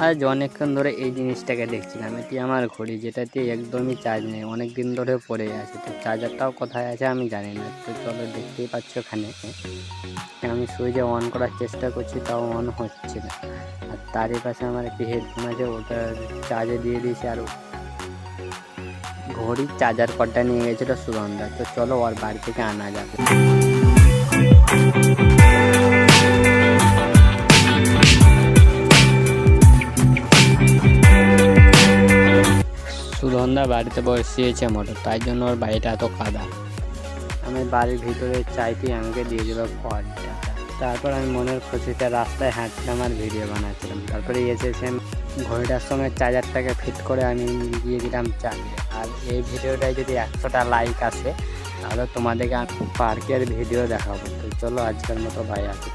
আজ অনেকক্ষণ ধরে এই জিনিসটাকে দেখছিলাম। এটি আমার ঘড়ি, যেটাতে একদমই চার্জ নেই, অনেক দিন ধরে পড়ে আছে। তো চার্জারটাও কোথায় আছে আমি জানি না। তো চলো, দেখতেই পাচ্ছ এখানে আমি সুইচে অন করার চেষ্টা করছি, তাও অন হচ্ছে না। আর তারই পাশে আমার একটি হেডফোন আছে, ওটা চার্জে দিয়ে দিয়েছি। আর ঘড়ির চার্জার কর্ডটা নিয়ে গেছিলো সুগন্ধা। তো চলো ওর বাড়ি থেকে আনা যাবে। সুগন্ধা বাড়িতে বসিয়েছে মোটর, তাই জন্য ওর বাড়িটা এত কাদা। আমি বাড়ির ভিতরে চাইতে আমাকে দিয়ে দিল কর্ডটা। তারপর আমি মনের খুশিতে রাস্তায় হাঁটছিলাম আর ভিডিও বানাচ্ছিলাম। তারপরে এসেছে ঘড়িটার সঙ্গে চার্জারটাকে ফিট করে আমি দিয়ে দিলাম চার্জে। আর এই ভিডিওটায় যদি 100টা লাইক আসে তাহলে তোমাদেরকে পার্কের ভিডিও দেখাবো। তো চলো, আজকের মতো ভাই আসতে